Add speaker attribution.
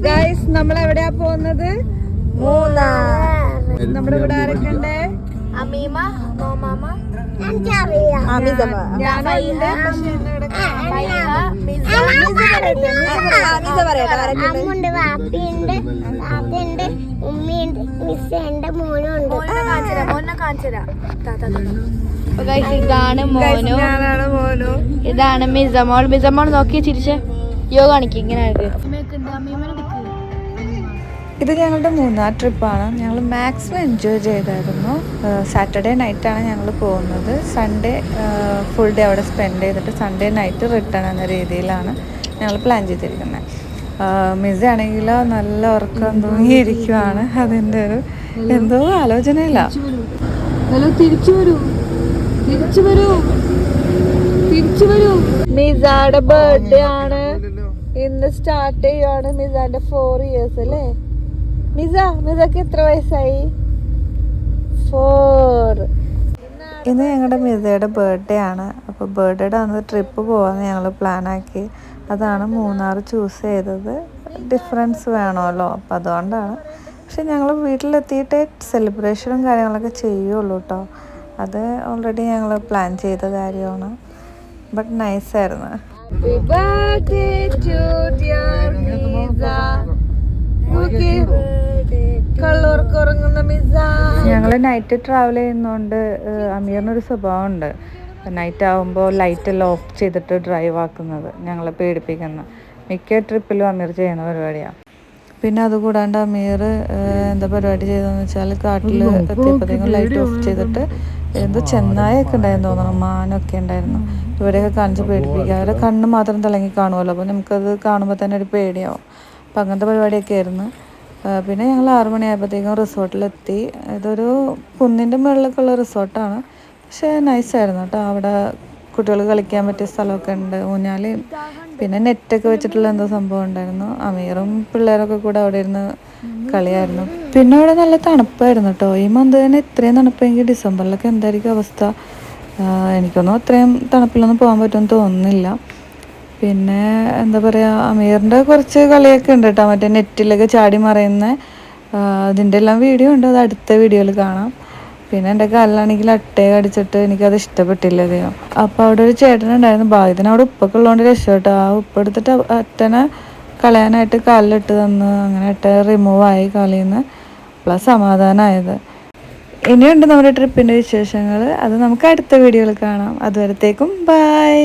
Speaker 1: Guys നമ്മൾ എവിടെയാ പോകുന്നത്? നമ്മുടെ ഇവിടെ ആരൊക്കെ ഉണ്ട്?
Speaker 2: അമീമ, നോമാമ, ഇതാണ് മോനു, ഇതാണ് മിസമോൾ. മിസമോൾ നോക്കി ചിരിച്ച് യോ കാണിക്കും ഇങ്ങനെ.
Speaker 1: ഇത് ഞങ്ങളുടെ മൂന്നാർ ട്രിപ്പാണ്. ഞങ്ങൾ മാക്സിമം എൻജോയ് ചെയ്തായിരുന്നു. സാറ്റർഡേ നൈറ്റാണ് ഞങ്ങൾ പോകുന്നത്. സൺഡേ ഫുൾ ഡേ അവിടെ സ്പെൻഡ് ചെയ്തിട്ട് സൺഡേ നൈറ്റ് റിട്ടേൺ എന്ന രീതിയിലാണ് ഞങ്ങൾ പ്ലാൻ ചെയ്തിരിക്കുന്നത്. മിസ് ആണെങ്കിൽ നല്ല ഉറക്കം തൂങ്ങിയിരിക്കുവാണ്. അതിൻ്റെ ഒരു എന്തോ ആലോചനയില്ല. മിസാന്റെ ബർത്ത്ഡേ ആണ് ഇന്ന്. സ്റ്റാർട്ട് ചെയ്യുവാണ് മിസാന്റെ 4 years അല്ലേ? മിസക്ക് എത്ര വയസ്സായി? 4. ഇന്ന് ഞങ്ങളുടെ മിസയുടെ ബർത്ത്ഡേ ആണ്. അപ്പോൾ ബർത്ത്ഡേയുടെ അന്ന് ട്രിപ്പ് പോകാമെന്ന് ഞങ്ങൾ പ്ലാനാക്കി. അതാണ് മൂന്നാർ ചൂസ് ചെയ്തത്. ഡിഫറൻസ് വേണമല്ലോ, അപ്പോൾ അതുകൊണ്ടാണ്. പക്ഷെ ഞങ്ങൾ വീട്ടിലെത്തിയിട്ട് സെലിബ്രേഷനും കാര്യങ്ങളൊക്കെ ചെയ്യുള്ളൂ കേട്ടോ. അത് ഓൾറെഡി ഞങ്ങൾ പ്ലാൻ ചെയ്ത കാര്യമാണ്. ബട്ട് നൈസായിരുന്നു. ഞങ്ങൾ നൈറ്റ് ട്രാവൽ ചെയ്യുന്നതുകൊണ്ട് അമീറിനൊരു സ്വഭാവമുണ്ട്. നൈറ്റ് ആകുമ്പോൾ ലൈറ്റെല്ലാം ഓഫ് ചെയ്തിട്ട് ഡ്രൈവ് ആക്കുന്നത് ഞങ്ങളെ പേടിപ്പിക്കുന്ന മിക്ക ട്രിപ്പിലും അമീർ ചെയ്യുന്ന പരിപാടിയാണ്. പിന്നെ അതുകൂടാണ്ട് അമീർ എന്താ പരിപാടി ചെയ്തതെന്ന് വെച്ചാൽ കാട്ടിൽ എത്തിയപ്പോഴത്തേക്കും ലൈറ്റ് ഓഫ് ചെയ്തിട്ട് എന്തോ ചെന്നായൊക്കെ ഉണ്ടായിരുന്നു തോന്നണം, മാനൊക്കെ ഉണ്ടായിരുന്നു. ഇവിടെയൊക്കെ കാണിച്ച് പേടിപ്പിക്കുക. അവരെ കണ്ണ് മാത്രം തിളങ്ങി കാണുമല്ലോ, അപ്പോൾ നമുക്കത് കാണുമ്പോൾ തന്നെ ഒരു പേടിയാവും. അപ്പം അങ്ങനത്തെ പരിപാടിയൊക്കെ ആയിരുന്നു. പിന്നെ ഞങ്ങൾ 6 മണിയായപ്പോഴത്തേക്കും റിസോർട്ടിലെത്തി. ഇതൊരു കുന്നിൻ്റെ മുകളിലൊക്കെ ഉള്ള റിസോർട്ടാണ്. പക്ഷേ നൈസായിരുന്നു കേട്ടോ. അവിടെ കുട്ടികൾ കളിക്കാൻ പറ്റിയ സ്ഥലമൊക്കെ ഉണ്ട്, ഊഞ്ഞാലും പിന്നെ നെറ്റൊക്കെ വെച്ചിട്ടുള്ള എന്തോ സംഭവം ഉണ്ടായിരുന്നു. അമീറും പിള്ളേരൊക്കെ കൂടെ അവിടെ ഇരുന്ന് കളിയായിരുന്നു. പിന്നെ അവിടെ നല്ല തണുപ്പായിരുന്നു കേട്ടോ. ഈ മന്ത് തന്നെ ഇത്രയും തണുപ്പെങ്കിൽ ഡിസംബറിലൊക്കെ എന്തായിരിക്കും അവസ്ഥ? എനിക്കൊന്നും അത്രയും തണുപ്പിലൊന്നും പോകാൻ പറ്റുമെന്ന് തോന്നുന്നില്ല. പിന്നെ എന്താ പറയുക, അമീറിൻ്റെ കുറച്ച് കളിയൊക്കെ ഉണ്ട് കേട്ടോ. മറ്റേ നെറ്റിലൊക്കെ ചാടി മറയുന്ന അതിൻ്റെ എല്ലാം വീഡിയോ ഉണ്ട്. അത് അടുത്ത വീഡിയോയിൽ കാണാം. പിന്നെ എൻ്റെ കാലിലാണെങ്കിൽ അട്ടയെ കടിച്ചിട്ട് എനിക്കത് ഇഷ്ടപ്പെട്ടില്ല അധികം. അപ്പോൾ അവിടെ ഒരു ചേട്ടനുണ്ടായിരുന്നു. ഭാഗ്യത്തിന് അവിടെ ഉപ്പൊക്കെ ഉള്ളതുകൊണ്ട് രക്ഷപ്പെട്ടു. ആ ഉപ്പ് എടുത്തിട്ട് അട്ടനെ കളയാനായിട്ട് കാലിലിട്ട് തന്നു. അങ്ങനെ അട്ട റിമൂവ് ആയി കാലിൽ നിന്ന്. പ്ലസ് സമാധാനമായത്. ഇനിയുണ്ട് നമ്മുടെ ട്രിപ്പിൻ്റെ വിശേഷങ്ങൾ. അത് നമുക്ക് അടുത്ത വീഡിയോയിൽ കാണാം. അതുവരത്തേക്കും ബൈ.